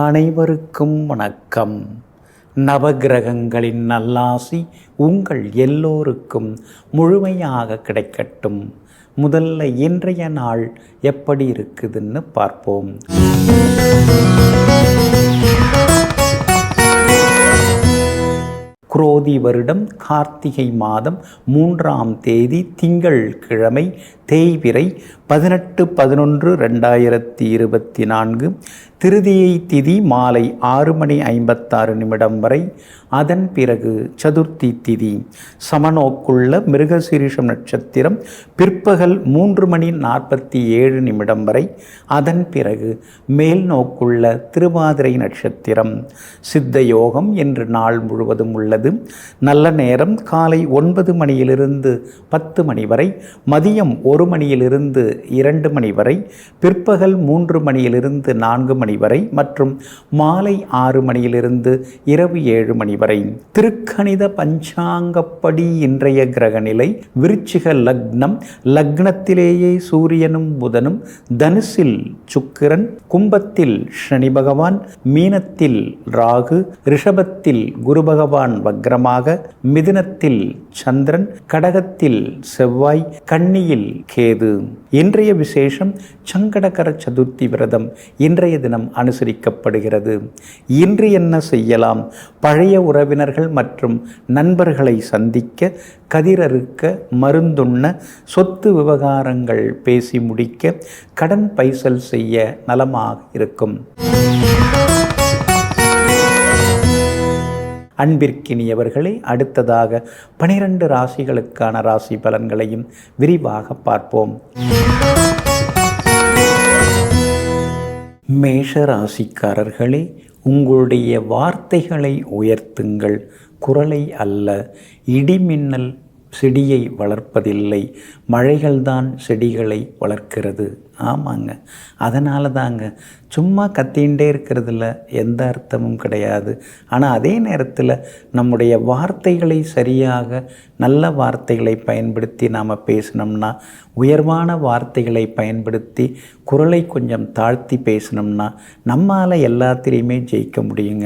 அனைவருக்கும் வணக்கம். நவகிரகங்களின் நல்லாசி உங்கள் எல்லோருக்கும் முழுமையாக கிடைக்கட்டும். முதல்ல இன்றைய நாள் எப்படி இருக்குதுன்னு பார்ப்போம். குரோதி வருடம் கார்த்திகை மாதம் 3ஆம் தேதி திங்கள் கிழமை தேய்பிறை 18/11/2024. திருதியை திதி மாலை 6:56 வரை. அதன் பிறகு சதுர்த்தி திதி. சமநோக்குள்ள மிருகசீரிஷம் நட்சத்திரம் பிற்பகல் 3:47 வரை. அதன் பிறகு மேல் நோக்குள்ள திருவாதிரை நட்சத்திரம். சித்த யோகம் என்று நாள் முழுவதும் உள்ளது. நல்ல நேரம் காலை 9 மணியிலிருந்து 10 மணி வரை, மதியம் 1 மணியிலிருந்து 2 மணி வரை, பிற்பகல் 3 மணியிலிருந்து 4 மணி வரை மற்றும் மாலை 6 மணியிலிருந்து இரவு 7 மணி வரை. திருக்கணித பஞ்சாங்கப்படி இன்றைய கிரக நிலை: விருச்சிக லக்னம், லக்னத்திலேயே சூரியனும் புதனும், தனுசில் சுக்கிரன், கும்பத்தில் சனி பகவான், மீனத்தில் ராகு, ரிஷபத்தில் குரு பகவான் வக்ரமாக, மிதுனத்தில் சந்திரன், கடகத்தில் செவ்வாய், கன்னியில் கேது. இன்றைய விசேஷம் சங்கடகர சதுர்த்தி விரதம் இன்றைய தினம் அனுசரிக்கப்படுகிறது. இன்று என்ன செய்யலாம்? பழைய உறவினர்கள் மற்றும் நண்பர்களை சந்திக்க, கதிரறுக்க, மருந்துண்ண, சொத்து விவகாரங்கள் பேசி முடிக்க, கடன் பைசல் செய்ய நலமாக இருக்கும். அன்பிற்கினியவர்களே, அடுத்ததாக 12 ராசிகளுக்கான ராசி பலன்களையும் விரிவாக பார்ப்போம். மேஷ ராசிக்காரர்களே, உங்களுடைய வார்த்தைகளை உயர்த்துங்கள், குரலை அல்ல. இடிமின்னல் செடியை வளர்ப்பதில்லை, மழைகள்தான் செடிகளை வளர்க்கிறது. ஆமாங்க, அதனால தாங்க சும்மா கத்திகிட்டே இருக்கிறதுல எந்த அர்த்தமும் கிடையாது. ஆனால் அதே நேரத்தில் நம்முடைய வார்த்தைகளை சரியாக நல்ல வார்த்தைகளை பயன்படுத்தி நாம் பேசினோம்னா, உயர்வான வார்த்தைகளை பயன்படுத்தி குரலை கொஞ்சம் தாழ்த்தி பேசினோம்னா நம்மால் எல்லாத்திலையுமே ஜெயிக்க முடியுங்க.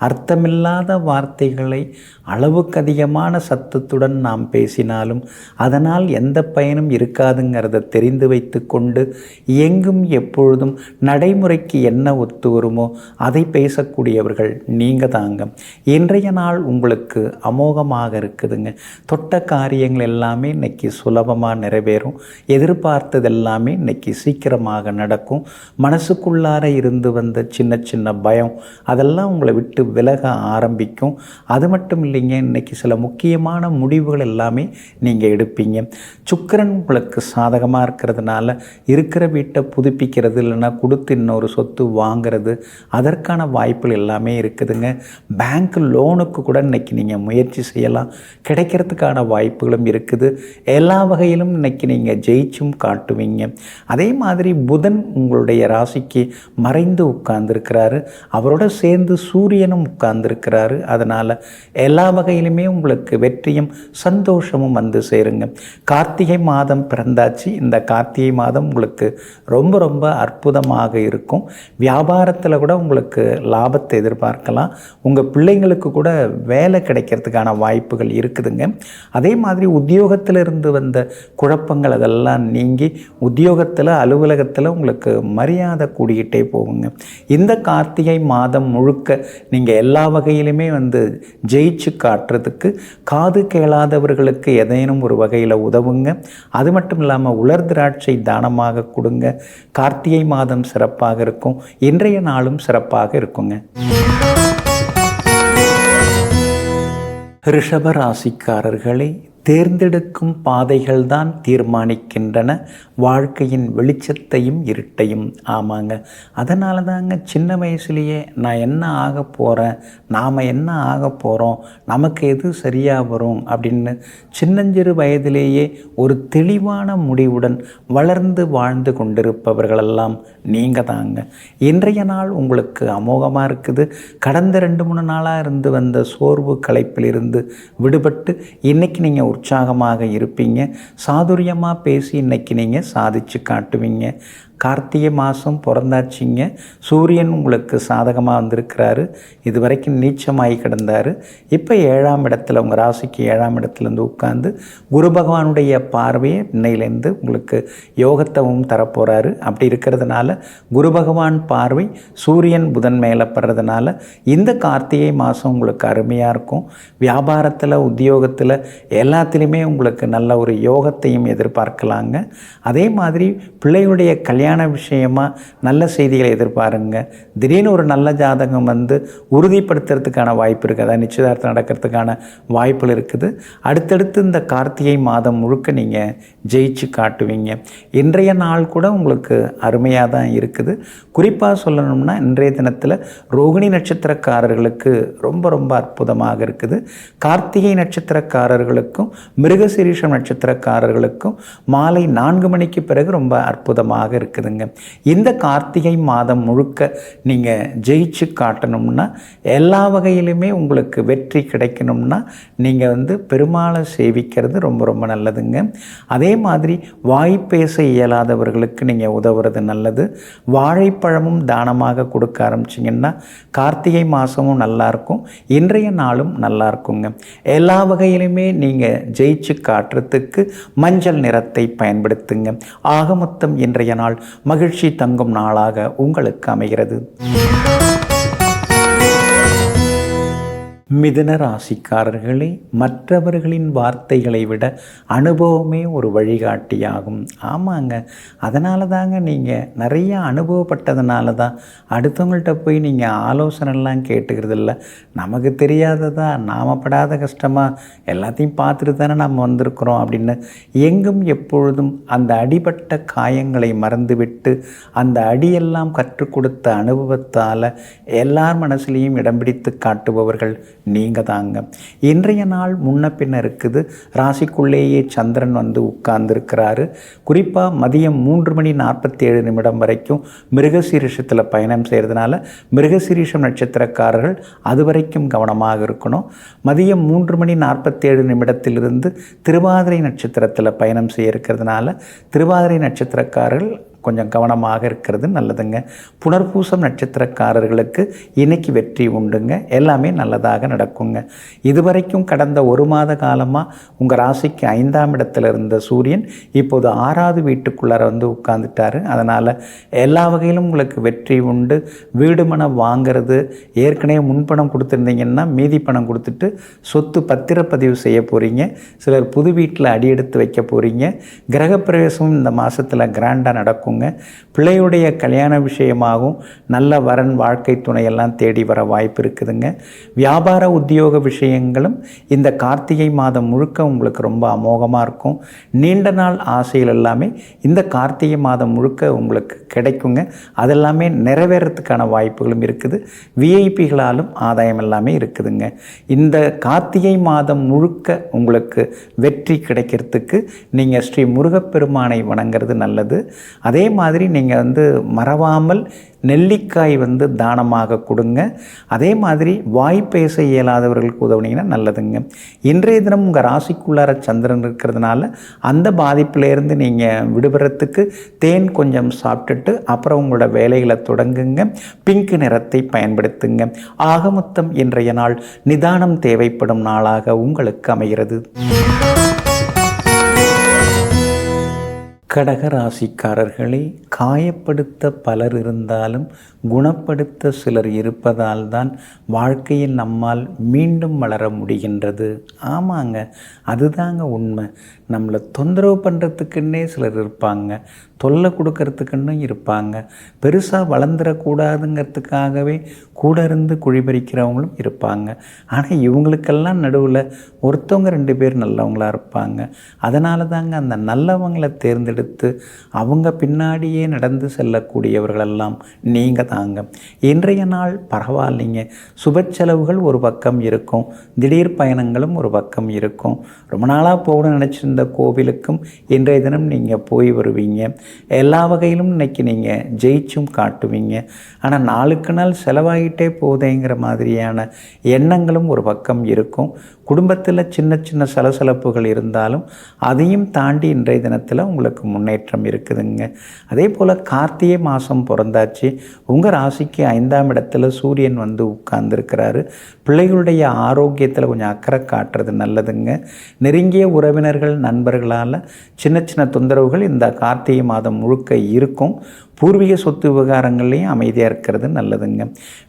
அர்த்தமில்லாத வார்த்தைகளை அளவுக்கு அதிகமான சத்தத்துடன் நாம் பேசினாலும் அதனால் எந்த பயனும் இருக்காதுங்கிறத தெரிந்து வைத்து கொண்டு எங்கும் எப்பொழுதும் நடைமுறைக்கு என்ன ஒத்து வருமோ அதை பேசக்கூடியவர்கள் நீங்கள் தாங்க. இன்றைய நாள் உங்களுக்கு அமோகமாக இருக்குதுங்க. தொட்ட காரியங்கள் எல்லாமே இன்னைக்கு சுலபமாக நிறைவேறும். எதிர்பார்த்தது எல்லாமே இன்னைக்கு சீக்கிரமாக நடக்கும். மனசுக்குள்ளார இருந்து வந்த சின்ன சின்ன பயம் அதெல்லாம் உங்களை விட்டு விலக ஆரம்பிக்கும். அது மட்டும் இல்லைங்க, இன்னைக்கு சில முக்கியமான முடிவுகள் எல்லாமே நீங்கள் எடுப்பீங்க. சுக்கிரன் உங்களுக்கு சாதகமாக இருக்கிறதுனால இருக்கிற வீட்டை புதுப்பிக்கிறது, இல்லைன்னா கொடுத்து இன்னொரு சொத்து வாங்கிறது, அதற்கான வாய்ப்புகள் எல்லாமே இருக்குதுங்க. பேங்க் லோனுக்கு கூட இன்னைக்கு நீங்கள் முயற்சி செய்யலாம், கிடைக்கிறதுக்கான வாய்ப்புகளும் இருக்குது. எல்லா வகையிலும் இன்னைக்கு நீங்கள் ஜெயிச்சும் காட்டுவீங்க. அதே மாதிரி புதன் உங்களுடைய ராசிக்கு மறைந்து உட்கார்ந்துருக்கிறாரு, அவரோட சேர்ந்து சூரியனும் உட்கார்ந்துருக்கிறாரு. அதனால் எல்லா வகையிலுமே உங்களுக்கு வெற்றியும் சந்தோஷமும் வந்து சேருங்க. கார்த்திகை மாதம் பிறந்தாச்சு. இந்த கார்த்திகை மாதம் உங்களுக்கு ரொம்ப ரொம்ப அற்புதமாக இருக்கும். வியாபாரத்தில் கூட உங்களுக்கு லாபத்தை எதிர்பார்க்கலாம். உங்கள் பிள்ளைங்களுக்கு கூட வேலை கிடைக்கிறதுக்கான வாய்ப்புகள் இருக்குதுங்க. அதே மாதிரி உத்தியோகத்தில் இருந்து வந்த குழப்பங்கள் அதெல்லாம் நீங்கி உத்தியோகத்தில் அலுவலகத்தில் உங்களுக்கு மரியாதை கூடிக்கிட்டே போகுங்க. இந்த கார்த்திகை மாதம் முழுக்க நீங்கள் எல்லா வகையிலுமே ஜெயிச்சு காட்டுறதுக்கு காது கேளாதவர்களுக்கு ஏதேனும் ஒரு வகையில் உதவுங்க. அது மட்டும் இல்லாமல் உலர் திராட்சை தானமாக கொடுங்க. கார்த்திகை மாதம் சிறப்பாக இருக்கும். இன்றைய நாளும் சிறப்பாக இருக்குங்க. ரிஷப ராசிக்காரர்களே, தேர்ந்தெடுக்கும் பாதைகள் தான் தீர்மானிக்கின்றன வாழ்க்கையின் வெளிச்சத்தையும் இருட்டையும். ஆமாங்க, அதனால தாங்க சின்ன வயசுலேயே நான் என்ன ஆக போகிறேன், நாம் என்ன ஆக போகிறோம், நமக்கு எது சரியாக வரும் அப்படின்னு சின்னஞ்சிறு வயதிலேயே ஒரு தெளிவான முடிவுடன் வளர்ந்து வாழ்ந்து கொண்டிருப்பவர்களெல்லாம் நீங்கள் தாங்க. இன்றைய நாள் உங்களுக்கு அமோகமாக இருக்குது. கடந்த 2-3 நாளாக இருந்து வந்த சோர்வு களைப்பிலிருந்து விடுபட்டு இன்றைக்கி நீங்கள் உற்சாகமாக இருப்பீங்க. சாதுரியமாக பேசி இன்றைக்கி நீங்கள் சாதிச்சு காட்டுவீங்க. கார்த்திகை மாதம் பிறந்தாச்சிங்க. சூரியன் உங்களுக்கு சாதகமாக வந்திருக்கிறாரு. இது வரைக்கும் நீச்சமாகி கிடந்தார். இப்போ 7ஆம் இடத்துல, உங்கள் ராசிக்கு 7ஆம் இடத்துலேருந்து உட்கார்ந்து குரு பகவானுடைய பார்வையை இன்னையிலேருந்து உங்களுக்கு யோகத்தவும் தரப்போகிறாரு. அப்படி இருக்கிறதுனால குரு பகவான் பார்வை சூரியன் புதன் மேலே படுறதுனால இந்த கார்த்திகை மாதம் உங்களுக்கு அருமையாக இருக்கும். வியாபாரத்தில், உத்தியோகத்தில் எல்லாத்துலேயுமே உங்களுக்கு நல்ல ஒரு யோகத்தையும் எதிர்பார்க்கலாங்க. அதே மாதிரி பிள்ளைகளுடைய கல்யாண விஷயமாக நல்ல செய்திகளை எதிர்பாருங்க. திடீர்னு ஒரு நல்ல ஜாதகம் வந்து உறுதிப்படுத்துறதுக்கான வாய்ப்பு இருக்குது. அதாவது நிச்சயதார்த்தம் நடக்கிறதுக்கான வாய்ப்புகள் இருக்குது. அடுத்தடுத்து இந்த கார்த்திகை மாதம் முழுக்க நீங்கள் ஜெயிச்சு காட்டுவீங்க. இன்றைய நாள் கூட உங்களுக்கு அருமையாக தான் இருக்குது. குறிப்பாக சொல்லணும்னா இன்றைய தினத்தில் ரோகிணி நட்சத்திரக்காரர்களுக்கு ரொம்ப ரொம்ப அற்புதமாக இருக்குது. கார்த்திகை நட்சத்திரக்காரர்களுக்கும் மிருகசீரிஷம் நட்சத்திரக்காரர்களுக்கும் மாலை 4 மணிக்கு பிறகு ரொம்ப அற்புதமாக இருக்குதுங்க. இந்த கார்த்திகை மாதம் முழுக்க நீங்கள் ஜெயிச்சு காட்டணும்னா, எல்லா வகையிலுமே உங்களுக்கு வெற்றி கிடைக்கணும்னா நீங்கள் வந்து பெருமாளை சேவிக்கிறது ரொம்ப ரொம்ப நல்லதுங்க. அதே மாதிரி வாய் பேச இயலாதவர்களுக்கு நீங்கள் உதவுறது நல்லது. வாழைப்பழமும் தானமாக கொடுக்க ஆரம்பிச்சிங்கன்னா கார்த்திகை மாதமும் நல்லாயிருக்கும், இன்றைய நாளும் நல்லா இருக்குங்க. எல்லா வகையிலுமே நீங்கள் ஜெயிச்சு காட்டுறதுக்கு மஞ்சள் நிறத்தை பயன்படுத்துங்க. ஆக மொத்தம் இன்றைய நாள் மகிழ்ச்சி தங்கும் நாளாக உங்களுக்கு அமைகிறது. மிதுன ராசிக்காரர்களே, மற்றவர்களின் வார்த்தைகளை விட அனுபவமே ஒரு வழிகாட்டியாகும். ஆமாங்க, அதனால தாங்க நீங்கள் நிறைய அனுபவப்பட்டதுனால தான் அடுத்தவங்கள்ட்ட போய் நீங்கள் ஆலோசனைலாம் கேட்டுக்கிறது இல்லை. நமக்கு தெரியாததா, நாம் படாத கஷ்டமாக எல்லாத்தையும் பார்த்துட்டு தானே நம்ம வந்திருக்கிறோம் அப்படின்னு எங்கும் எப்பொழுதும் அந்த அடிபட்ட காயங்களை மறந்துவிட்டு அந்த அடியெல்லாம் கற்றுக் கொடுத்த அனுபவத்தால் எல்லார் மனசுலேயும் இடம் பிடித்து காட்டுபவர்கள் நீங்கள் தாங்க. இன்றைய நாள் முன்ன பின்ன இருக்குது. ராசிக்குள்ளேயே சந்திரன் வந்து உட்கார்ந்துருக்கிறாரு. குறிப்பாக மதியம் 3:47 வரைக்கும் மிருகசீரிஷத்தில் பயணம் செய்கிறதுனால மிருகசீரிஷம் நட்சத்திரக்காரர்கள் அது வரைக்கும் கவனமாக இருக்கணும். மதியம் 3:47 திருவாதிரை நட்சத்திரத்தில் பயணம் செய்ய இருக்கிறதுனால திருவாதிரை நட்சத்திரக்காரர்கள் கொஞ்சம் கவனமாக இருக்கிறது நல்லதுங்க. புனர்பூசம் நட்சத்திரக்காரர்களுக்கு இன்னைக்கு வெற்றி உண்டுங்க. எல்லாமே நல்லதாக நடக்குங்க. இதுவரைக்கும் கடந்த 1 மாத காலமாக உங்கள் ராசிக்கு 5ஆம் இடத்துல இருந்த சூரியன் இப்போது 6வது வீட்டுக்குள்ளார வந்து உட்கார்ந்துட்டார். அதனால் எல்லா வகையிலும் உங்களுக்கு வெற்றி உண்டு. வீடு மனம் வாங்கிறது, ஏற்கனவே முன்பணம் கொடுத்துருந்தீங்கன்னா மீதி பணம் கொடுத்துட்டு சொத்து பத்திரப்பதிவு செய்ய போகிறீங்க. சிலர் புது வீட்டில் அடியெடுத்து வைக்க போகிறீங்க. கிரகப்பிரவேசமும் இந்த மாதத்தில் கிராண்டாக நடக்கும். பிள்ளையுடைய கல்யாண விஷயமாகவும் நல்ல வரன், வாழ்க்கை துணையெல்லாம் தேடி வர வாய்ப்பு இருக்குதுங்க. வியாபார உத்தியோக விஷயங்களும் இந்த கார்த்திகை மாதம் முழுக்க உங்களுக்கு ரொம்ப அமோகமாக இருக்கும். நீண்ட நாள் ஆசைகள் எல்லாமே இந்த கார்த்திகை மாதம் முழுக்க உங்களுக்கு கிடைக்குங்க. அதெல்லாமே நிறைவேறத்துக்கான வாய்ப்புகளும் இருக்குது. விஐபிகளாலும் ஆதாயம் எல்லாமே இருக்குதுங்க. இந்த கார்த்திகை மாதம் முழுக்க உங்களுக்கு வெற்றி கிடைக்கிறதுக்கு நீங்கள் ஸ்ரீ முருகப்பெருமானை வணங்குறது நல்லது. அதே மாதிரி நீங்கள் வந்து மறவாமல் நெல்லிக்காய் வந்து தானமாக கொடுங்க. அதே மாதிரி வாய் பேச இயலாதவர்களுக்கு உதவுனீங்கன்னா நல்லதுங்க. இன்றைய தினம் உங்கள் ராசிக்குள்ளார சந்திரன் இருக்கிறதுனால அந்த பாதிப்பிலேருந்து நீங்கள் விடுபடுறதுக்கு தேன் கொஞ்சம் சாப்பிட்டுட்டு அப்புறம் உங்களோட வேலைகளை தொடங்குங்க. பிங்க் நிறத்தை பயன்படுத்துங்க. ஆக மொத்தம் இன்றைய நாள் நிதானம் தேவைப்படும் நாளாக உங்களுக்கு அமைகிறது. கடக ராசிக்காரர்களே, காயப்படுத்த பலர் இருந்தாலும் குணப்படுத்த சிலர் இருப்பதால் தான் வாழ்க்கையில் நம்மால் மீண்டும் வளர முடிகின்றது. ஆமாங்க, அதுதாங்க உண்மை. நம்மளை தொந்தரவு பண்ணுறதுக்குன்னே சிலர் இருப்பாங்க, தொல்லை கொடுக்கறதுக்குன்னு இருப்பாங்க, பெருசாக வளர்ந்துடக்கூடாதுங்கிறதுக்காகவே கூட இருந்து குழிபறிக்கிறவங்களும் இருப்பாங்க. ஆனால் இவங்களுக்கெல்லாம் நடுவில் ஒருத்தவங்க 2 பேர் நல்லவங்களாக இருப்பாங்க. அதனால தாங்க அந்த நல்லவங்களை தேர்ந்தெடுத்து அவங்க பின்னாடியே நடந்து செல்லக்கூடியவர்களெல்லாம் நீங்கள் தாங்க. இன்றைய நாள் பரவாயில்லைங்க. சுப செலவுகள் ஒரு பக்கம் இருக்கும், திடீர் பயணங்களும் ஒரு பக்கம் இருக்கும். ரொம்ப நாளாக போகணும்னு நினச்சிருந்த கோவிலுக்கும் இன்றைய தினம் நீங்கள் போய் வருவீங்க. எல்லா வகையிலும் இன்றைக்கி நீங்கள் ஜெயிச்சும் காட்டுவீங்க. ஆனால் நாளுக்கு நாள் செலவாகிட்டே போதேங்கிற மாதிரியான எண்ணங்களும் ஒரு பக்கம் இருக்கும். குடும்பத்தில் சின்ன சின்ன சலசலப்புகள் இருந்தாலும் அதையும் தாண்டி இன்றைய தினத்தில் உங்களுக்கு முன்னேற்றம் இருக்குதுங்க. அதே போல் கார்த்திகை மாதம் பிறந்தாச்சு. உங்கள் ராசிக்கு 5ஆம் இடத்துல சூரியன் வந்து உட்கார்ந்துருக்கிறாரு. பிள்ளைகளுடைய ஆரோக்கியத்தில் கொஞ்சம் அக்கறை காட்டுறது நல்லதுங்க. நெருங்கிய உறவினர்கள் நண்பர்களால் சின்ன சின்ன தொந்தரவுகள் இந்த கார்த்திகை மாதம் முழுக்க இருக்கும். பூர்வீக சொத்து விவகாரங்கள்லேயும் அமைதியாக இருக்கிறது நல்லதுங்க.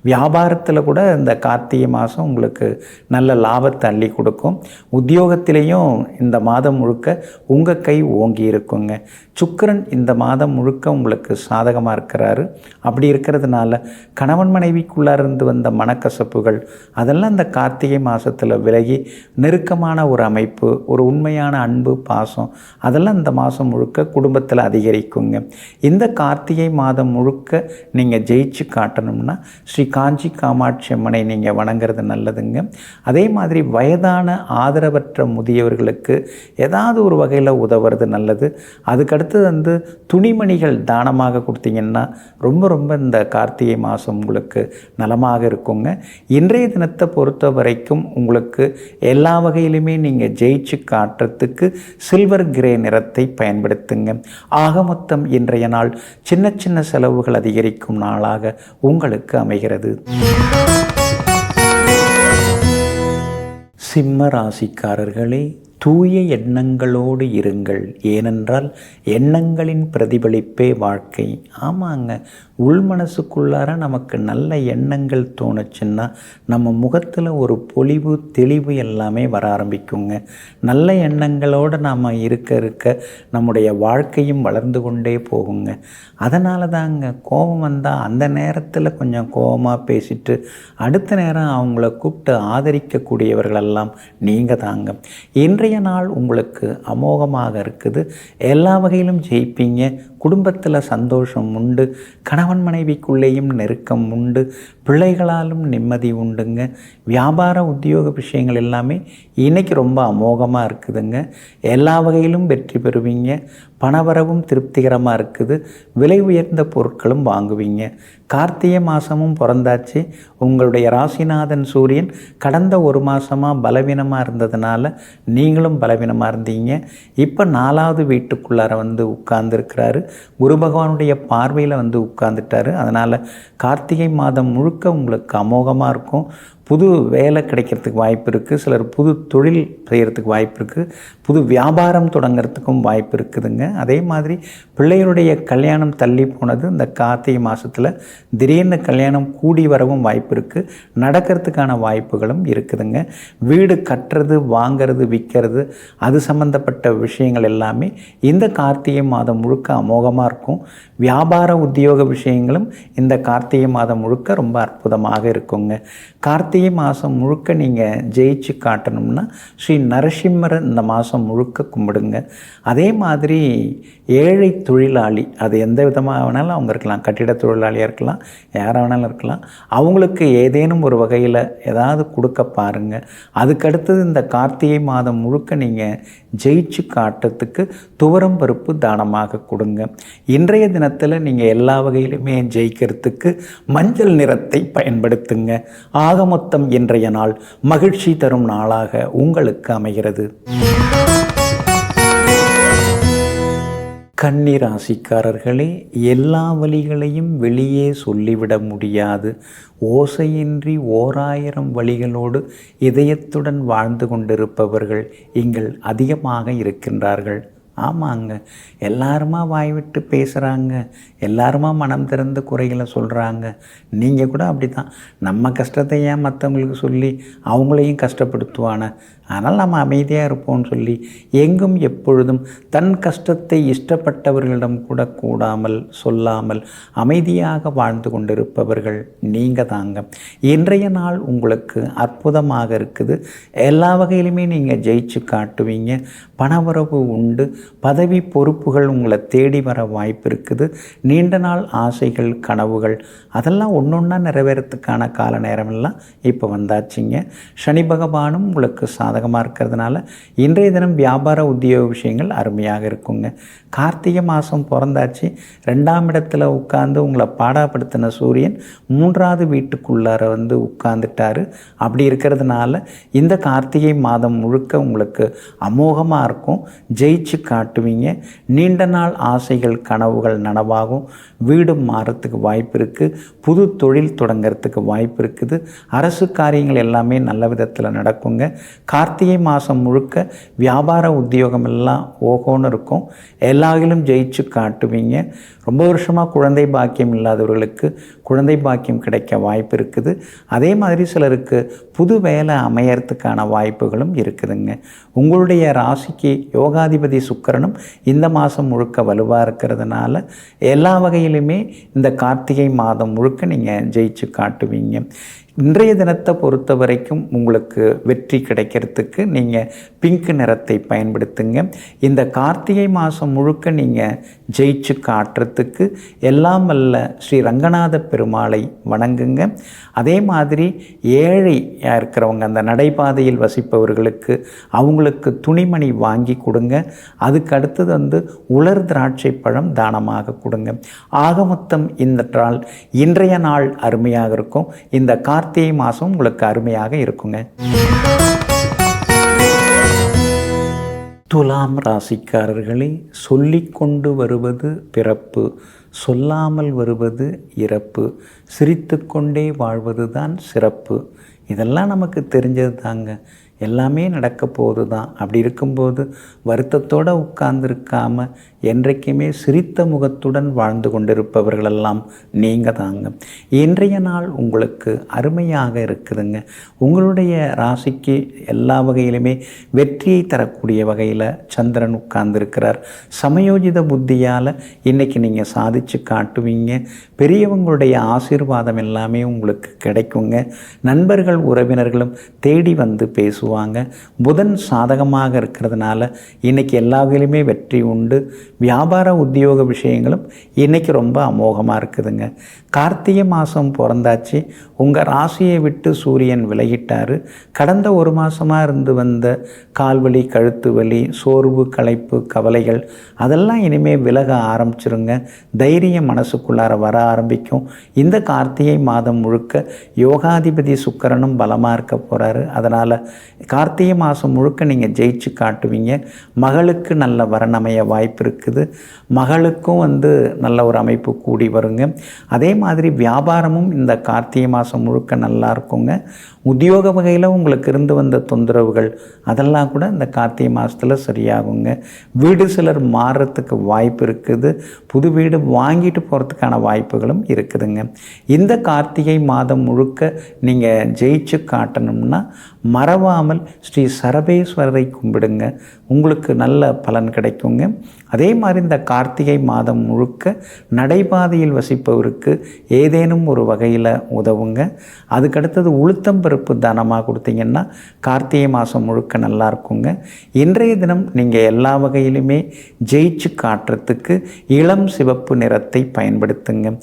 வியாபாரத்தில் கூட இந்த கார்த்திகை மாதம் உங்களுக்கு நல்ல லாபத்தை அள்ளி கொடுக்கும். உத்தியோகத்திலையும் இந்த மாதம் முழுக்க உங்கள் கை ஓங்கி இருக்குங்க. சுக்கிரன் இந்த மாதம் முழுக்க உங்களுக்கு சாதகமாக இருக்கிறாரு. அப்படி இருக்கிறதுனால கணவன் மனைவிக்குள்ளார இருந்து வந்த மனக்கசப்புகள் அதெல்லாம் இந்த கார்த்திகை மாதத்தில் விலகி நெருக்கமான ஒரு அமைப்பு, ஒரு உண்மையான அன்பு, பாசம் அதெல்லாம் இந்த மாதம் முழுக்க குடும்பத்தில் அதிகரிக்குங்க. இந்த கார்த்திகை மாதம் முழுக்க நீங்கள் ஜெயிச்சு காட்டணும்னா ஸ்ரீ காஞ்சி காமாட்சி அம்மனை நீங்கள் வணங்குறது நல்லதுங்க. அதே மாதிரி வயதான ஆதரவற்ற முதியவர்களுக்கு ஏதாவது ஒரு வகையில் உதவுறது நல்லது. அதுக்கடுத்து வந்து துணிமணிகள் தானமாக கொடுத்தீங்கன்னா ரொம்ப ரொம்ப இந்த கார்த்திகை மாதம் உங்களுக்கு நலமாக இருக்குங்க. இன்றைய தினத்தை பொறுத்த வரைக்கும் உங்களுக்கு எல்லா வகையிலுமே நீங்கள் ஜெயிச்சு காட்டுறதுக்கு சில்வர் கிரே நிறத்தை பயன்படுத்துங்க. ஆக மொத்தம் இன்றைய நாள் சின்ன சின்ன செலவுகள் அதிகரிக்கும் நாளாக உங்களுக்கு அமைகிறது. சிம்ம ராசிக்காரர்களே, தூய எண்ணங்களோடு இருங்கள். ஏனென்றால் எண்ணங்களின் பிரதிபலிப்பே வாழ்க்கை. ஆமாங்க, உள் மனசுக்குள்ளார நமக்கு நல்ல எண்ணங்கள் தோணுச்சுன்னா நம்ம முகத்தில் ஒரு பொலிவு, தெளிவு எல்லாமே வர ஆரம்பிக்குங்க. நல்ல எண்ணங்களோடு நாம் இருக்க நம்முடைய வாழ்க்கையும் வளர்ந்து கொண்டே போகுங்க. அதனால தாங்க கோபம் வந்தால் அந்த நேரத்தில் கொஞ்சம் கோபமாக பேசிட்டு அடுத்த நேரம் அவங்கள கூப்பிட்டு ஆதரிக்கக்கூடியவர்களெல்லாம் நீங்கள் தாங்க. இன்றைய நாள் உங்களுக்கு அமோகமாக இருக்குது. எல்லா வகையிலும் ஜெயிப்பீங்க. குடும்பத்தில் சந்தோஷம் உண்டு. கணவன் மனைவிக்குள்ளேயும் நெருக்கம் உண்டு. பிள்ளைகளாலும் நிம்மதி உண்டுங்க. வியாபார உத்தியோக விஷயங்கள் எல்லாமே இன்றைக்கி ரொம்ப அமோகமாக இருக்குதுங்க. எல்லா வகையிலும் வெற்றி பெறுவீங்க. பணவரவும் திருப்திகரமாக இருக்குது. விலை உயர்ந்த பொருட்களும் வாங்குவீங்க. கார்த்திகை மாதமும் பிறந்தாச்சு. உங்களுடைய ராசிநாதன் சூரியன் கடந்த ஒரு மாதமாக பலவீனமாக இருந்ததுனால நீங்களும் பலவீனமாக இருந்தீங்க. இப்போ 4வது வீட்டுக்குள்ளார வந்து உட்கார்ந்துருக்கிறாரு. குரு பகவானுடைய பார்வையில் வந்து உட்கார்ந்துட்டாரு. அதனால் கார்த்திகை மாதம் முழுக்க உங்களுக்கு அமோகமாக இருக்கும். புது வேலை கிடைக்கிறதுக்கு வாய்ப்பு இருக்குது. சிலர் புது தொழில் செய்கிறதுக்கு வாய்ப்பு இருக்குது. புது வியாபாரம் தொடங்கிறதுக்கும் வாய்ப்பு இருக்குதுங்க. அதே மாதிரி பிள்ளைகளுடைய கல்யாணம் தள்ளி போனது இந்த கார்த்திகை மாதத்தில் திடீர்னு கல்யாணம் கூடி வரவும் வாய்ப்பு இருக்குது. நடக்கிறதுக்கான வாய்ப்புகளும் இருக்குதுங்க. வீடு கட்டுறது, வாங்கிறது, விற்கிறது அது சம்மந்தப்பட்ட விஷயங்கள் எல்லாமே இந்த கார்த்திகை மாதம் முழுக்க அமோகமாக இருக்கும். வியாபார உத்தியோக விஷயங்களும் இந்த கார்த்திகை மாதம் முழுக்க ரொம்ப அற்புதமாக இருக்குங்க. கார்த்திகை மாதம் முழுக்க நீங்கள் ஜெயிச்சு காட்டணும்னா ஸ்ரீ நரசிம்மரை இந்த மாதம் முழுக்க கும்பிடுங்க. அதே மாதிரி ஏழை தொழிலாளி, அது எந்த விதமாக வேணாலும் அவங்க இருக்கலாம், கட்டிட தொழிலாளியாக இருக்கலாம், யாராக வேணாலும் இருக்கலாம், அவங்களுக்கு ஏதேனும் ஒரு வகையில் ஏதாவது கொடுக்க பாருங்கள். அதுக்கடுத்தது இந்த கார்த்திகை மாதம் முழுக்க நீங்கள் ஜெயிச்சு காட்டுறதுக்கு துவரம் பருப்பு தானமாக கொடுங்க. இன்றைய தினத்தில் நீங்கள் எல்லா வகையிலுமே ஜெயிக்கிறதுக்கு மஞ்சள் நிறத்தை பயன்படுத்துங்க. ஆக மொத்தம் இன்றைய நாள் மகிழ்ச்சி தரும் நாளாக உங்களுக்கு அமைகிறது. கன்னி ராசிக்காரர்களே, எல்லா வழிகளையும் வெளியே சொல்லிவிட முடியாது. ஓசையின்றி 1000 வழிகளோடு இதயத்துடன் வாழ்ந்து கொண்டிருப்பவர்கள் இங்கள் அதிகமாக இருக்கின்றார்கள். ஆமாங்க, எல்லாருமா வாய் விட்டு பேசுகிறாங்க, எல்லாருமா மனம் திறந்த குறைகளை சொல்கிறாங்க. நீங்கள் கூட அப்படி தான். நம்ம கஷ்டத்தை ஏன் மற்றவங்களுக்கு சொல்லி அவங்களையும் கஷ்டப்படுத்துவானே, ஆனால் நம்ம அமைதியாக இருப்போம்னு சொல்லி எங்கும் எப்பொழுதும் தன் கஷ்டத்தை இஷ்டப்பட்டவர்களிடம் கூட கூடாமல் சொல்லாமல் அமைதியாக வாழ்ந்து கொண்டிருப்பவர்கள் நீங்கள் தாங்க. இன்றைய நாள் உங்களுக்கு அற்புதமாக இருக்குது. எல்லா வகையிலுமே நீங்கள் ஜெயிச்சு காட்டுவீங்க. பணவரவு உண்டு. பதவி பொறுப்புகள் உங்களை தேடி வர வாய்ப்பு இருக்குது. நீண்ட நாள் ஆசைகள், கனவுகள் அதெல்லாம் ஒன்றா நிறைவேறத்துக்கான கால நேரமெல்லாம் இப்போ வந்தாச்சுங்க. சனி பகவானும் உங்களுக்கு சாதகமாக இருக்கிறதுனால இன்றைய தினம் வியாபார உத்தியோக விஷயங்கள் அருமையாக இருக்குங்க. கார்த்திகை மாதம் பிறந்தாச்சு, 2ஆம் இடத்துல உட்கார்ந்து உங்களை பாடாப்படுத்தின சூரியன் 3வது வீட்டுக்குள்ளார வந்து உட்கார்ந்துட்டார். அப்படி இருக்கிறதுனால இந்த கார்த்திகை மாதம் முழுக்க உங்களுக்கு அமோகமாக இருக்கும். ஜெயிச்சு காட்டுவீங்க. நீண்ட நாள் ஆசைகள் கனவுகள் நனவாகும். வீடு மாறத்துக்கு வாய்ப்பு இருக்குது. புது தொழில் தொடங்கிறதுக்கு வாய்ப்பு இருக்குது. அரசு காரியங்கள் எல்லாமே நல்ல விதத்தில் நடக்குங்க. கார்த்திகை மாதம் முழுக்க வியாபார உத்தியோகம் எல்லாம் ஓகோன்னு இருக்கும். எல்லாத்திலும் ஜெயிச்சு காட்டுவீங்க. ரொம்ப வருஷமாக குழந்தை பாக்கியம் இல்லாதவர்களுக்கு குழந்தை பாக்கியம் கிடைக்க வாய்ப்பு இருக்குது. அதே மாதிரி சிலருக்கு புது வேலை அமையறதுக்கான வாய்ப்புகளும் இருக்குதுங்க. உங்களுடைய ராசிக்கு யோகாதிபதி சுக்கிரனும் இந்த மாதம் முழுக்க வலுவாக இருக்கிறதுனால எல்லா வகையிலுமே இந்த கார்த்திகை மாதம் முழுக்க நீங்கள் ஜெயிச்சு காட்டுவீங்க. இன்றைய தினத்தை பொறுத்த வரைக்கும் உங்களுக்கு வெற்றி கிடைக்கிறதுக்கு நீங்கள் பிங்க் நிறத்தை பயன்படுத்துங்க. இந்த கார்த்திகை மாதம் முழுக்க நீங்கள் ஜெயிச்சு காட்டுறதுக்கு எல்லாம் வல்ல ஸ்ரீ ரங்கநாத பெருமாளை வணங்குங்க. அதே மாதிரி ஏழையாக இருக்கிறவங்க, அந்த நடைபாதையில் வசிப்பவர்களுக்கு அவங்களுக்கு துணிமணி வாங்கி கொடுங்க. அதுக்கு அடுத்தது வந்து உலர் திராட்சை பழம் தானமாக கொடுங்க. ஆக மொத்தம் இன்றைய நாள் அருமையாக இருக்கும். இந்த கார்த்திகை மாதம் உங்களுக்கு அருமையாக இருக்குங்க. துலாம் ராசிக்காரர்களே, சொல்லிக்கொண்டு வருவது பிறப்பு, சொல்லாமல் வருவது இறப்பு, சிரித்து கொண்டே வாழ்வது தான் சிறப்பு. இதெல்லாம் நமக்கு தெரிஞ்சது தாங்க. எல்லாமே நடக்க போகுது தான். அப்படி இருக்கும்போது வருத்தத்தோடு உட்கார்ந்துருக்காமல் என்றைக்குமே சிரித்த முகத்துடன் வாழ்ந்து கொண்டிருப்பவர்களெல்லாம் நீங்கள் தாங்க. இன்றைய நாள் உங்களுக்கு அருமையாக இருக்குதுங்க. உங்களுடைய ராசிக்கு எல்லா வகையிலுமே வெற்றியை தரக்கூடிய வகையில் சந்திரன் உட்கார்ந்துருக்கிறார். சமயோஜித புத்தியால் இன்றைக்கி நீங்கள் சாதித்து காட்டுவீங்க. பெரியவங்களுடைய ஆசீர்வாதம் எல்லாமே உங்களுக்கு கிடைக்குங்க. நண்பர்கள் உறவினர்களும் தேடி வந்து பேசுவாங்க. புதன் சாதகமாக இருக்கிறதுனால இன்றைக்கி எல்லா வகையிலுமே வெற்றி உண்டு. வியாபார உத்தியோக விஷயங்களும் இன்றைக்கி ரொம்ப அமோகமாக இருக்குதுங்க. கார்த்திகை மாதம் பிறந்தாச்சு. உங்கள் ராசியை விட்டு சூரியன் விலகிட்டார். கடந்த ஒரு மாதமாக இருந்து வந்த கால்வலி, கழுத்து வலி, சோர்வு, களைப்பு, கவலைகள் அதெல்லாம் இனிமேல் விலக ஆரம்பிச்சிருங்க. தைரியம் மனசுக்குள்ளார வர ஆரம்பிக்கும். இந்த கார்த்திகை மாதம் முழுக்க யோகாதிபதி சுக்கிரனும் பலமாக இருக்க போகிறாரு. அதனால் கார்த்திகை மாதம் முழுக்க நீங்கள் ஜெயிச்சு காட்டுவீங்க. மகளுக்கு நல்ல வரனமைய வாய்ப்பு இருக்குது. மகளுக்கும் வந்து நல்ல ஒரு அமைப்பு கூடி வருங்க. அதே மாதிரி வியாபாரமும் இந்த கார்த்திகை மாதம் முழுக்க நல்லா இருக்குங்க. உத்தியோக வகையில் உங்களுக்கு இருந்து வந்த தொந்தரவுகள் அதெல்லாம் கூட இந்த கார்த்திகை மாதத்தில் சரியாகுங்க. வீடு சிலர் மாறுறதுக்கு வாய்ப்பு இருக்குது. புது வீடு வாங்கிட்டு போகிறதுக்கான வாய்ப்புகளும் இருக்குதுங்க. இந்த கார்த்திகை மாதம் முழுக்க நீங்கள் ஜெயிச்சு காட்டணும்னா மறவாமல் ஸ்ரீ சரபேஸ்வரரை கும்பிடுங்க. உங்களுக்கு நல்ல பலன் கிடைக்குங்க. அதே மாதிரி இந்த கார்த்திகை மாதம் முழுக்க நடைபாதையில் வசிப்பவருக்கு ஏதேனும் ஒரு வகையில் உதவுங்க. அதுக்கடுத்தது உளுத்தம்பருப்பு தானமாக கொடுத்தீங்கன்னா கார்த்திகை மாதம் முழுக்க நல்லா இருக்குங்க. இன்றைய தினம் நீங்கள் எல்லா வகையிலுமே ஜெயிச்சு காட்டுறதுக்கு இளம் சிவப்பு நிறத்தை பயன்படுத்துங்க.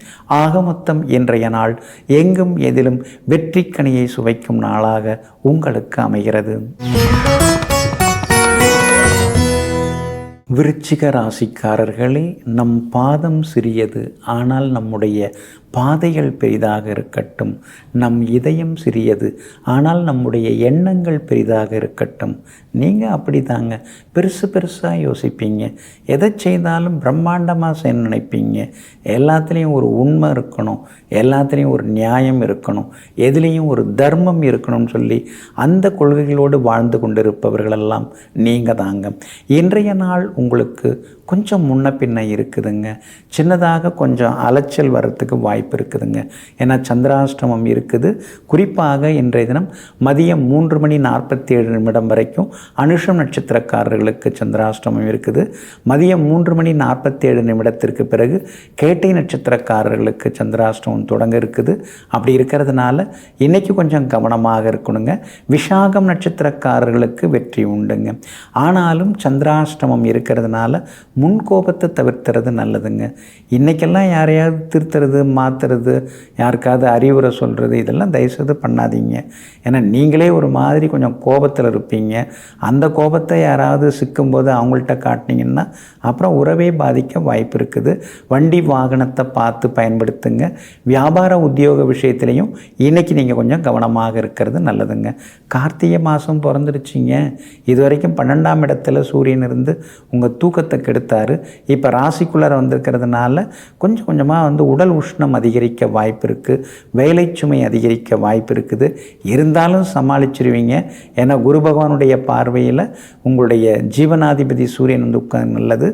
ஆக மொத்தம் இன்றைய நாள் எங்கும் எதிலும் வெற்றிக்கனியை சுவைக்கும் நாளாக உங்களுக்கு அமைகிறது. விருச்சிக ராசிக்காரர்களே, நம் பாதம் சிறியது, ஆனால் நம்முடைய பாதைகள் பெரிதாக இருக்கட்டும். நம் இதயம் சிறியது, ஆனால் நம்முடைய எண்ணங்கள் பெரிதாக இருக்கட்டும். நீங்கள் அப்படி தாங்க பெருசாக யோசிப்பீங்க. எதை செய்தாலும் பிரம்மாண்டமாக நினைப்பீங்க. எல்லாத்துலேயும் ஒரு உண்மை இருக்கணும், எல்லாத்துலேயும் ஒரு நியாயம் இருக்கணும், எதுலேயும் ஒரு தர்மம் இருக்கணும்னு சொல்லி அந்த கொள்கைகளோடு வாழ்ந்து கொண்டிருப்பவர்களெல்லாம் நீங்கள் தாங்க. இன்றைய நாள் உங்களுக்கு கொஞ்சம் முன்ன பின்ன இருக்குதுங்க. சின்னதாக கொஞ்சம் அலைச்சல் வர்றதுக்கு வாய்ப்பு இருக்குதுங்க. ஏன்னா சந்திராஷ்டமம் இருக்குது. குறிப்பாக இன்றைய தினம் மதியம் 3:47 வரைக்கும் அனுஷம் நட்சத்திரக்காரர்களுக்கு சந்திராஷ்டமம் இருக்குது. மதியம் 3:47 பிறகு கேட்டை நட்சத்திரக்காரர்களுக்கு சந்திராஷ்டமம் தொடங்க இருக்குது. அப்படி இருக்கிறதுனால இன்றைக்கி கொஞ்சம் கவனமாக இருக்கணுங்க. விசாகம் நட்சத்திரக்காரர்களுக்கு வெற்றி உண்டுங்க. ஆனாலும் சந்திராஷ்டமம் இருக்கிறதுனால முன்கோபத்தை தவிர்த்துறது நல்லதுங்க. இன்றைக்கெல்லாம் யாரையாவது திருத்துறது, மாற்றுறது, யாருக்காவது அறிவுரை சொல்கிறது, இதெல்லாம் தயவுசெய்து பண்ணாதீங்க. ஏன்னா நீங்களே ஒரு மாதிரி கொஞ்சம் கோபத்தில் இருப்பீங்க. அந்த கோபத்தை யாராவது சிக்கும்போது அவங்கள்ட்ட காட்டினீங்கன்னா அப்புறம் உறவே பாதிக்க வாய்ப்பு இருக்குது. வண்டி வாகனத்தை பார்த்து பயன்படுத்துங்க. வியாபார உத்தியோக விஷயத்துலையும் இன்றைக்கி நீங்கள் கொஞ்சம் கவனமாக இருக்கிறது நல்லதுங்க. கார்த்திகை மாதம் பிறந்துருச்சிங்க. இது வரைக்கும் 12ஆம் இடத்துல சூரியன் இருந்து உங்கள் தூக்கத்தை கெடுத்தார். இப்போ ராசிக்குள்ளார வந்திருக்கிறதுனால கொஞ்சம் கொஞ்சமாக உடல் உஷ்ணம் அதிகரிக்க வாய்ப்பு இருக்குது. வேலை சுமை அதிகரிக்க வாய்ப்பு இருக்குது. இருந்தாலும் சமாளிச்சிருவீங்க. ஏன்னா குரு பகவானுடைய பார்வையில் உங்களுடைய ஜீவனாதிபதி சூரியன் உட்கார்ந்து நல்லது.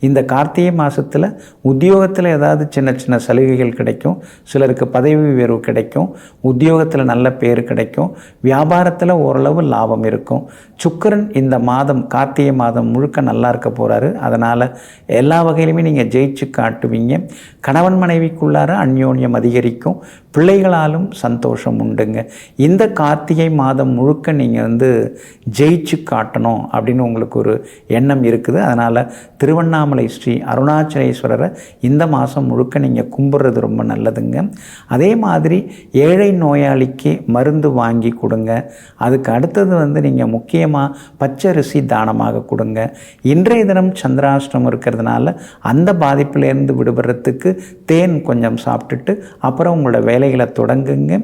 இந்த கார்த்திகை மாதத்தில் உத்தியோகத்தில் ஏதாவது சின்ன சின்ன சலுகைகள் கிடைக்கும். சிலருக்கு பதவி உயர்வு கிடைக்கும். உத்தியோகத்தில் நல்ல பேர் கிடைக்கும். வியாபாரத்தில் ஓரளவு லாபம் இருக்கும். சுக்கிரன் இந்த மாதம் கார்த்திகை மாதம் முழுக்க நல்லா இருக்க போகிறாரு. அதனால் எல்லா வகையிலுமே நீங்கள் ஜெயிச்சு காட்டுவீங்க. கணவன் மனைவிக்குள்ளார அந்யோன்யம் அதிகரிக்கும். பிள்ளைகளாலும் சந்தோஷம் உண்டுங்க. இந்த கார்த்திகை மாதம் முழுக்க நீங்கள் ஜெயிச்சு காட்டணும் அப்படின்னு உங்களுக்கு ஒரு எண்ணம் இருக்குது. அதனால் திருவண்ணாமலை ஸ்ரீ அருணாச்சலேஸ்வரரை இந்த மாதம் முழுக்க நீங்கள் கும்பிட்றது ரொம்ப நல்லதுங்க. அதே மாதிரி ஏழை நோயாளிக்கு மருந்து வாங்கி கொடுங்க. அதுக்கு அடுத்தது நீங்கள் முக்கியமாக பச்சரிசி தானமாக கொடுங்க. இன்றைய தினம் சந்திராஷ்டிரம் இருக்கிறதுனால அந்த பாதிப்பிலேருந்து விடுபடுறதுக்கு தேன் கொஞ்சம் சாப்பிட்டுட்டு அப்புறம் உங்களோட வேலைகளை தொடங்குங்க.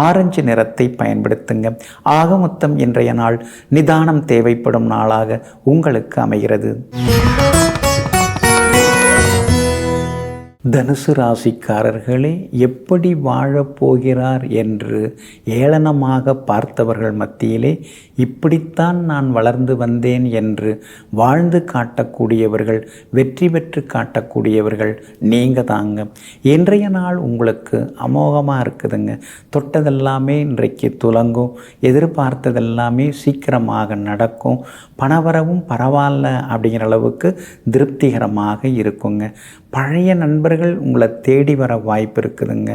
ஆரஞ்சு நிறத்தை பயன்படுத்துங்க. ஆக மொத்தம் இன்றைய நாள் நிதானம் தேவைப்படும் நாளாக உங்களுக்கு அமைகிறது. தனுசு ராசிக்காரர்களே, எப்படி வாழப்போகிறார் என்று ஏளனமாக பார்த்தவர்கள் மத்தியிலே இப்படித்தான் நான் வளர்ந்து வந்தேன் என்று வாழ்ந்து காட்டக்கூடியவர்கள், வெற்றி பெற்று காட்டக்கூடியவர்கள் நீங்கள் தாங்க. இன்றைய நாள் உங்களுக்கு அமோகமாக இருக்குதுங்க. தொட்டதெல்லாமே இன்றைக்கு துலங்கும். எதிர்பார்த்ததெல்லாமே சீக்கிரமாக நடக்கும். பணவரவும் பரவாயில்ல அப்படிங்கிற அளவுக்கு திருப்திகரமாக இருக்குங்க. பழைய நண்பர்கள் உங்களை தேடி வர வாய்ப்பு இருக்குதுங்க.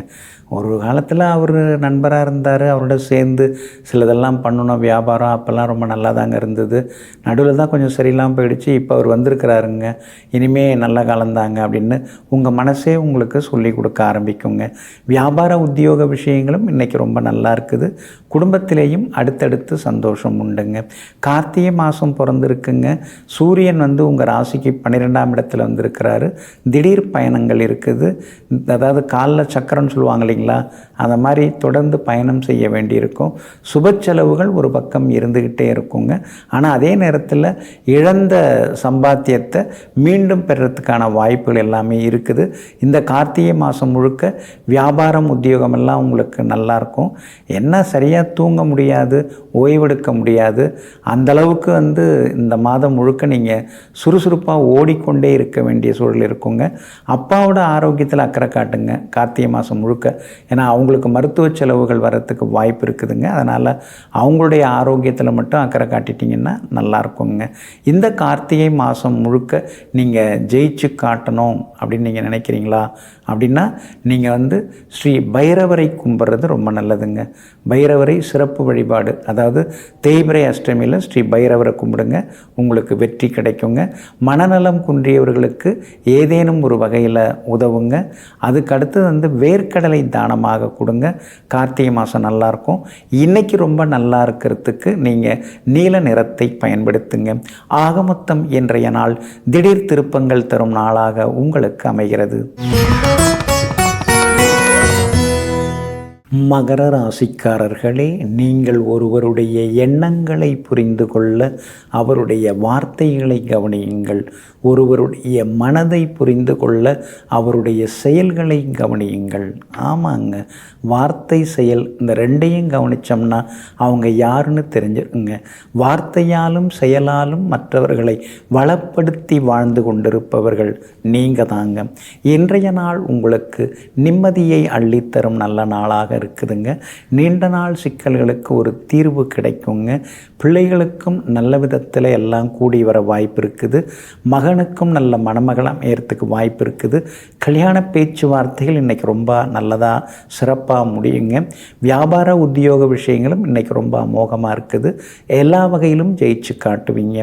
ஒரு காலத்தில் அவர் நண்பராக இருந்தார். அவரோட சேர்ந்து சிலதெல்லாம் பண்ணணும் வியாபாரம். அப்போல்லாம் ரொம்ப நல்லா தாங்க இருந்தது. நடுவில் தான் கொஞ்சம் சரியில்லாமல் போயிடுச்சு. இப்போ அவர் வந்திருக்கிறாருங்க, இனிமேல் நல்ல காலந்தாங்க அப்படின்னு உங்கள் மனசே உங்களுக்கு சொல்லி கொடுக்க ஆரம்பிக்குங்க. வியாபார உத்தியோக விஷயங்களும் இன்றைக்கி ரொம்ப நல்லா இருக்குது. குடும்பத்திலேயும் அடுத்தடுத்து சந்தோஷம் உண்டுங்க. கார்த்திகை மாதம் பிறந்திருக்குங்க. சூரியன் உங்கள் ராசிக்கு 12ஆம் இடத்துல வந்திருக்கிறாரு. திடீர் பயணங்கள் இருக்குது. அதாவது காலில் சக்கரம்னு சொல்லுவாங்க இல்லைங்களா, அந்த மாதிரி தொடர்ந்து பயணம் செய்ய வேண்டியிருக்கும். சுப செலவுகள் ஒரு பக்கம் இருந்துக்கிட்டே இருக்குங்க. ஆனால் அதே நேரத்தில் இழந்த சம்பாத்தியத்தை மீண்டும் பெறத்துக்கான வாய்ப்புகள் எல்லாமே இருக்குது. இந்த கார்த்திகை மாதம் முழுக்க வியாபாரம் உத்தியோகம் எல்லாம் உங்களுக்கு நல்லாயிருக்கும். என்ன சரியாக தூங்க முடியாது, ஓய்வெடுக்க முடியாது. அந்தளவுக்கு இந்த மாதம் முழுக்க நீங்கள் சுறுசுறுப்பாக ஓடிக்கொண்டே இருக்க வேண்டிய சூழல் இருக்குங்க. அப்பாவோட ஆரோக்கியத்தில் அக்கறை காட்டுங்க கார்த்திகை மாதம் முழுக்க. ஏன்னா அவங்களுக்கு மருத்துவ செலவுகள் வரத்துக்கு வாய்ப்பு இருக்குதுங்க. அதனால் அவங்களுடைய ஆரோக்கியத்தில் மட்டும் அக்கறை காட்டிட்டிங்கன்னா நல்லாயிருக்குங்க. இந்த கார்த்திகை மாதம் முழுக்க நீங்கள் ஜெயிச்சு காட்டணும் அப்படின்னு நீங்கள் நினைக்கிறீங்களா அப்படின்னா நீங்கள் ஸ்ரீ பைரவரை கும்பிட்றது ரொம்ப நல்லதுங்க. பைரவரை சிறப்பு வழிபாடு, அதாவது தேய்பிரை அஷ்டமியில் ஸ்ரீ பைரவரை கும்பிடுங்க. உங்களுக்கு வெற்றி கிடைக்குங்க. மனநலம் குன்றியவர்களுக்கு ஏதேனும் ஒரு வகையில் உதவுங்க. அதுக்கு அடுத்து வேர்க்கடலை தானமாக கொடுங்க. கார்த்திகை மாதம் நல்லாயிருக்கும். இன்றைக்கி ரொம்ப நல்லா இருக்கிறதுக்கு நீங்கள் நீல நிறத்தை பயன்படுத்துங்க. ஆக மொத்தம் இன்றைய நாள் திடீர் திருப்பங்கள் தரும் நாளாக உங்களுக்கு அமைகிறது. மகர ராசிக்காரர்களே, நீங்கள் ஒருவருடைய எண்ணங்களை புரிந்து கொள்ள அவருடைய வார்த்தைகளை கவனியுங்கள். ஒருவருடைய மனதை புரிந்து கொள்ள அவருடைய செயல்களை கவனியுங்கள். ஆமாங்க, வார்த்தை செயல் இந்த ரெண்டையும் கவனித்தோம்னா அவங்க யாருன்னு தெரிஞ்சுக்குங்க. வார்த்தையாலும் செயலாலும் மற்றவர்களை வளப்படுத்தி வாழ்ந்து கொண்டிருப்பவர்கள் நீங்கள் தாங்க. இன்றைய நாள் உங்களுக்கு நிம்மதியை அள்ளித்தரும் நல்ல நாளாக இருக்குதுங்க. நீண்ட நாள் சிக்கல்களுக்கு ஒரு தீர்வு கிடைக்குங்க. பிள்ளைகளுக்கும் நல்ல விதத்தில் எல்லாம் கூடி வர வாய்ப்பு இருக்குது. மகனுக்கும் நல்ல மணமகள் அமையறதுக்கு வாய்ப்பு இருக்குது. கல்யாண பேச்சுவார்த்தைகள் இன்றைக்கி ரொம்ப நல்லதாக சிறப்பாக முடியுங்க. வியாபார உத்தியோக விஷயங்களும் இன்றைக்கி ரொம்ப அமோகமாக இருக்குது. எல்லா வகையிலும் ஜெயிச்சு காட்டுவீங்க.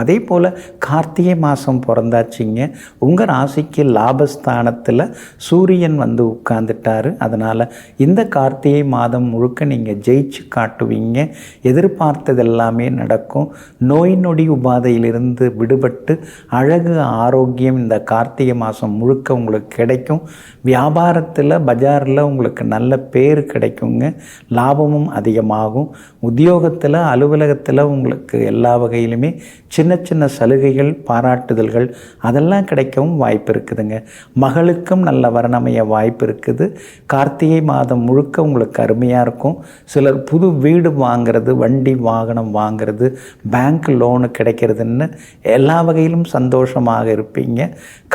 அதே போல் கார்த்திகை மாதம் பிறந்தாச்சிங்க, உங்கள் ராசிக்கு லாபஸ்தானத்தில் சூரியன் வந்து உட்கார்ந்துட்டார். அதனால் இந்த கார்த்திகை மாதம் முழுக்க நீங்கள் ஜெயிச்சு காட்டுவீங்க. எதிர்பார்த்தது எல்லாமே நடக்கும். நோய் நொடி உபாதையிலிருந்து விடுபட்டு அழகு ஆரோக்கியம் இந்த கார்த்திகை மாதம் முழுக்க உங்களுக்கு கிடைக்கும். வியாபாரத்தில் பஜாரில் உங்களுக்கு நல்ல பேர் கிடைக்குங்க. லாபமும் அதிகமாகும். உத்தியோகத்தில் அலுவலகத்தில் உங்களுக்கு எல்லா வகையிலுமே சின்ன சின்ன சலுகைகள் பாராட்டுதல்கள் அதெல்லாம் கிடைக்கவும் வாய்ப்பு இருக்குதுங்க. மகளுக்கும் நல்ல வரணமைய வாய்ப்பு இருக்குது. கார்த்திகை மாதம் முழுக்க உங்களுக்கு அருமையாக இருக்கும். சிலர் புது வீடு வாங்கிறது, வண்டி வாகனம் வாங்கிறது, பேங்க் லோனு கிடைக்கிறதுன்னு எல்லா வகையிலும் சந்தோஷமாக இருப்பீங்க.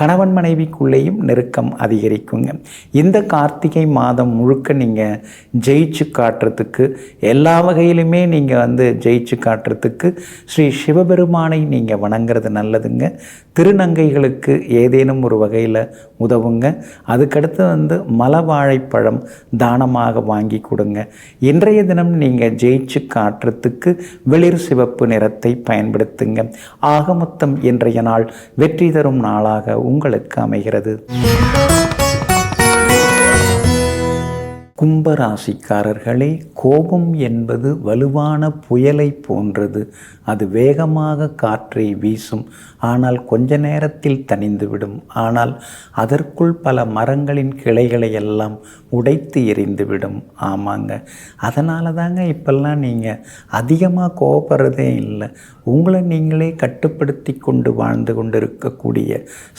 கணவன் மனைவிக்குள்ளேயும் நெருக்கம் அதிகரிக்குங்க. இந்த கார்த்திகை மாதம் முழுக்க நீங்கள் ஜெயிச்சு காட்டுறதுக்கு, எல்லா வகையிலுமே நீங்கள் வந்து ஜெயிச்சு காட்டுறதுக்கு ஸ்ரீ சிவபெருமானை நீங்கள் வணங்குறது நல்லதுங்க. திருநங்கைகளுக்கு ஏதேனும் ஒரு வகையில் உதவுங்க. அதுக்கடுத்து வந்து மலவாழைப்பழம் தானமாக வாங்கி கொடுங்க. இன்றைய தினம் நீங்கள் ஜெயிச்சு காட்டுறதுக்கு வெளிர் சிவப்பு நிறத்தை பயன்படுத்துங்க. ஆக மொத்தம் இன்றைய நாள் வெற்றி தரும் நாளாக உங்களுக்கு அமைகிறது. கும்பராசிக்காரர்களே, கோபம் என்பது வலுவான புயலை போன்றது. அது வேகமாக காற்றை வீசும். ஆனால் கொஞ்ச நேரத்தில் தணிந்துவிடும். ஆனால் அதற்குள் பல மரங்களின் கிளைகளை எல்லாம் உடைத்து எறிந்துவிடும். ஆமாங்க, அதனால தாங்க இப்பெல்லாம் நீங்கள் அதிகமாக கோபப்படுறதே இல்லை. உங்களை நீங்களே கட்டுப்படுத்தி கொண்டு வாழ்ந்து கொண்டு இருக்கக்கூடிய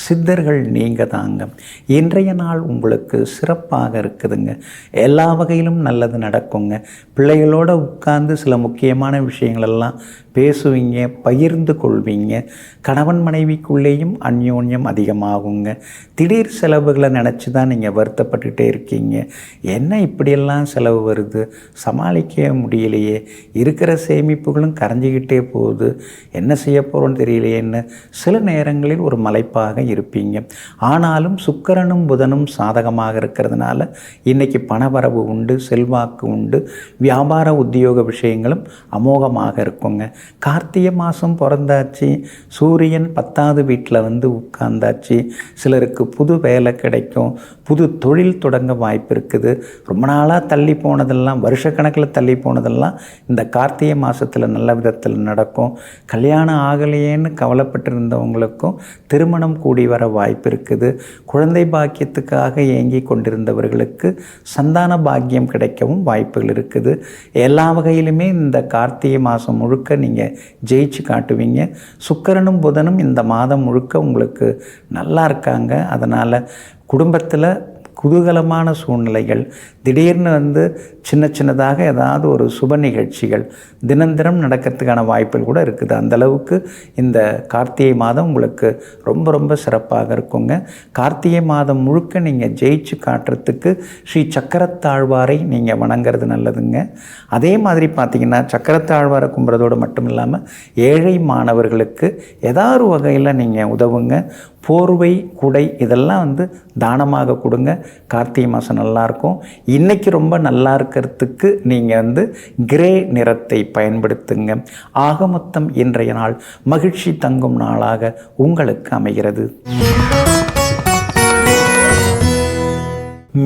சித்தர்கள் நீங்கள் தாங்க. இன்றைய நாள் உங்களுக்கு சிறப்பாக இருக்குதுங்க. எல்லா வகையிலும் நல்லது நடக்குங்க. பிள்ளைகளோடு உட்கார்ந்து சில முக்கியமான விஷயங்களெல்லாம் பேசுவீங்க, பகிர்ந்து கொள்வீங்க. கணவன் மனைவிக்குள்ளேயும் அந்யோன்யம் அதிகமாகுங்க. திடீர் செலவுகளை நினச்சி தான் நீங்கள் வருத்தப்பட்டுகிட்டே இருக்கீங்க. என்ன இப்படியெல்லாம் செலவு வருது, சமாளிக்க முடியலையே, இருக்கிற சேமிப்புகளும் கரைஞ்சிக்கிட்டே போகுது, என்ன செய்ய போகிறோன்னு தெரியலையேன்னு சில நேரங்களில் ஒரு மலைப்பாக இருப்பீங்க. ஆனாலும் சுக்கிரனும் புதனும் சாதகமாக இருக்கிறதுனால இன்றைக்கி பணவரவு உண்டு, செல்வாக்கு உண்டு, வியாபார உத்தியோக விஷயங்களும் அமோகமாக இருக்குங்க. கார்த்திகை மாதம் பிறந்தாச்சு, சூரியன் 10வது வீட்டில் வந்து உட்கார்ந்தாச்சு. சிலருக்கு புது வேலை கிடைக்கும், புது தொழில் தொடங்க வாய்ப்பு இருக்குது. ரொம்ப நாளாக தள்ளி போனதெல்லாம், வருஷக்கணக்கில் தள்ளி போனதெல்லாம் இந்த கார்த்திகை மாதத்தில் நல்ல விதத்தில் நடக்கும். கல்யாணம் ஆகலையேன்னு கவலைப்பட்டு இருந்தவங்களுக்கும் திருமணம் கூடி வர வாய்ப்பு இருக்குது. குழந்தை பாக்கியத்துக்காக ஏங்கி கொண்டிருந்தவர்களுக்கு சந்தான பாக்கியம் கிடைக்கவும் வாய்ப்புகள் இருக்குது. எல்லா வகையிலுமே இந்த கார்த்திகை மாதம் முழுக்க நீங்கள் ஜெயிச்சு காட்டுவீங்க. சுக்கிரனும் புதனும் இந்த மாதம் முழுக்க உங்களுக்கு நல்லா இருக்காங்க. அதனால் குடும்பத்தில் குதூகலமான சூழ்நிலைகள், திடீர்னு வந்து சின்ன சின்னதாக ஏதாவது ஒரு சுப நிகழ்ச்சிகள் தினம் நடக்கிறதுக்கான வாய்ப்புகள் கூட இருக்குது. அந்தளவுக்கு இந்த கார்த்திகை மாதம் உங்களுக்கு ரொம்ப ரொம்ப சிறப்பாக இருக்குங்க. கார்த்திகை மாதம் முழுக்க நீங்கள் ஜெயிச்சு காட்டுறதுக்கு ஸ்ரீ சக்கரத்தாழ்வாரை நீங்கள் வணங்குறது நல்லதுங்க. அதே மாதிரி பார்த்திங்கன்னா சக்கரத்தாழ்வாரை கும்புறதோடு மட்டும் இல்லாமல் ஏழை மாணவர்களுக்கு ஏதாவது வகையில் நீங்கள் உதவுங்க. போர்வை, குடை இதெல்லாம் வந்து தானமாக கொடுங்க. கார்த்திகை மாதம் நல்லாயிருக்கும். இன்றைக்கி ரொம்ப நல்லா இருக்கிறதுக்கு நீங்கள் வந்து கிரே நிறத்தை பயன்படுத்துங்க. ஆக மொத்தம் இன்றைய நாள் மகிழ்ச்சி தங்கும் நாளாக உங்களுக்கு அமைகிறது.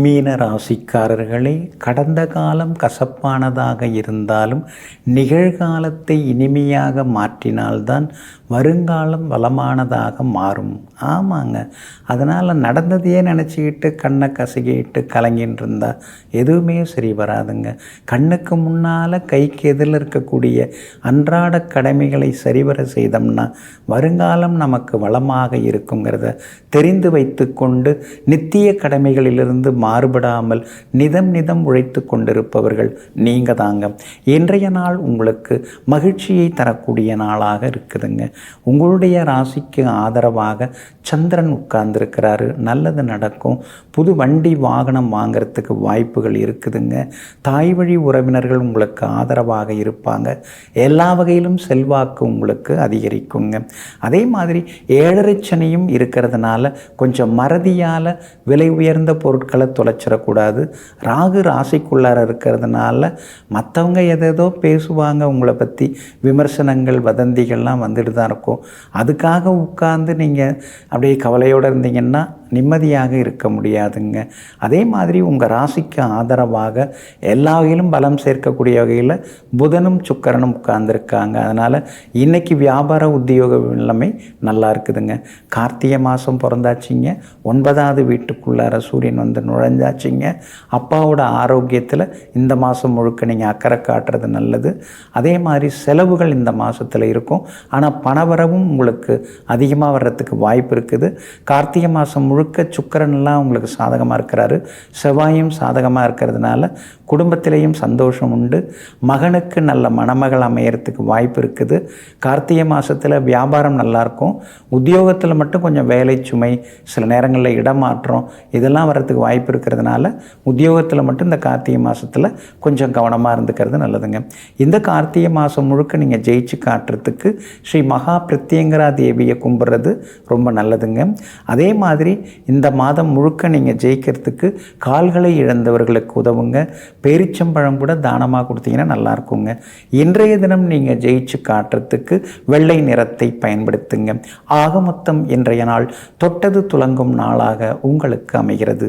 மீன ராசிக்காரர்களே, கடந்த காலம் கசப்பானதாக இருந்தாலும் நிகழ்காலத்தை இனிமையாக மாற்றினால்தான் வருங்காலம் வளமானதாக மாறும். ஆமாங்க, அதனால் நடந்ததையே நினச்சிக்கிட்டு கண்ணை கசகிட்டு கலங்கின்னு இருந்தால் எதுவுமே சரி வராதுங்க. கண்ணுக்கு முன்னால் கைக்கு எதிரில் இருக்கக்கூடிய அன்றாட கடமைகளை சரிவர செய்தோம்னா வருங்காலம் நமக்கு வளமாக இருக்குங்கிறத தெரிந்து வைத்து கொண்டு நித்திய கடமைகளிலிருந்து மாறுபடாமல் நிதம் உழைத்து கொண்டிருப்பவர்கள் நீங்கள் தாங்க. இன்றைய நாள் உங்களுக்கு மகிழ்ச்சியை தரக்கூடிய நாளாக இருக்குதுங்க. உங்களுடைய ராசிக்கு ஆதரவாக சந்திரன் உட்கார்ந்துருக்கிறாரு. நல்லது நடக்கும். புது வண்டி வாகனம் வாங்கிறதுக்கு வாய்ப்புகள் இருக்குதுங்க. தாய் வழி உறவினர்கள் உங்களுக்கு ஆதரவாக இருப்பாங்க. எல்லா வகையிலும் செல்வாக்கு உங்களுக்கு அதிகரிக்குங்க. அதே மாதிரி 7.5 சனியும் இருக்கிறதுனால கொஞ்சம் மறதியால் விலை உயர்ந்த பொருட்களை மனங்களை தொலைச்சிடக்கூடாது. ராகு ராசிக்குள்ளார இருக்கிறதுனால மற்றவங்க எதேதோ பேசுவாங்க, உங்களை பற்றி விமர்சனங்கள் வதந்திகள்லாம் வந்துட்டு தான் இருக்கும். அதுக்காக உட்கார்ந்து நீங்கள் அப்படியே கவலையோடு இருந்தீங்கன்னா நிம்மதியாக இருக்க முடியாதுங்க. அதே மாதிரி உங்கள் ராசிக்கு ஆதரவாக எல்லா வகையிலும் பலம் சேர்க்கக்கூடிய வகையில் புதனும் சுக்கிரனும் உட்கார்ந்துருக்காங்க. அதனால் இன்றைக்கி வியாபார உத்தியோக நிலைமை நல்லா இருக்குதுங்க. கார்த்திகை மாதம் பிறந்தாச்சிங்க, 9வது வீட்டுக்குள்ளார சூரியன் வந்து நுழைஞ்சாச்சிங்க. அப்பாவோட ஆரோக்கியத்தில் இந்த மாதம் முழுக்க நீங்கள் அக்கறை காட்டுறது நல்லது. அதே மாதிரி செலவுகள் இந்த மாதத்தில் இருக்கும், ஆனால் பணவரவும் உங்களுக்கு அதிகமாக வர்றதுக்கு வாய்ப்பு இருக்குது. கார்த்திகை மாதம் முழுக்க சுக்கிரன்லாம் உங்களுக்கு சாதகமாக இருக்கிறாரு, செவ்வாயும் சாதகமாக இருக்கிறதுனால குடும்பத்திலேயும் சந்தோஷம் உண்டு. மகனுக்கு நல்ல மணமகள் அமையறதுக்கு வாய்ப்பு இருக்குது. கார்த்திகை மாதத்தில் வியாபாரம் நல்லாயிருக்கும். உத்தியோகத்தில் மட்டும் கொஞ்சம் வேலை சுமை, சில நேரங்களில் இடமாற்றம் இதெல்லாம் வர்றதுக்கு வாய்ப்பு இருக்கிறதுனால உத்தியோகத்தில் மட்டும் இந்த கார்த்திகை மாதத்தில் கொஞ்சம் கவனமாக இருந்துக்கிறது நல்லதுங்க. இந்த கார்த்திகை மாதம் முழுக்க நீங்கள் ஜெயிச்சு காட்டுறதுக்கு ஸ்ரீ மகா பிரத்யங்கரா தேவியை கும்பிட்றது ரொம்ப நல்லதுங்க. அதே மாதிரி இந்த மாதம் முழுக்க நீங்கள் ஜெயிக்கிறதுக்கு கால்களை இழந்தவர்களுக்கு உதவுங்க. பேரிச்சம்பழம் கூட தானமாக கொடுத்தீங்கன்னா நல்லாயிருக்குங்க. இன்றைய தினம் நீங்கள் ஜெயிச்சு காட்டுறதுக்கு வெள்ளை நிறத்தை பயன்படுத்துங்க. ஆக மொத்தம் இன்றைய நாள் தொட்டது துலங்கும் நாளாக உங்களுக்கு அமைகிறது.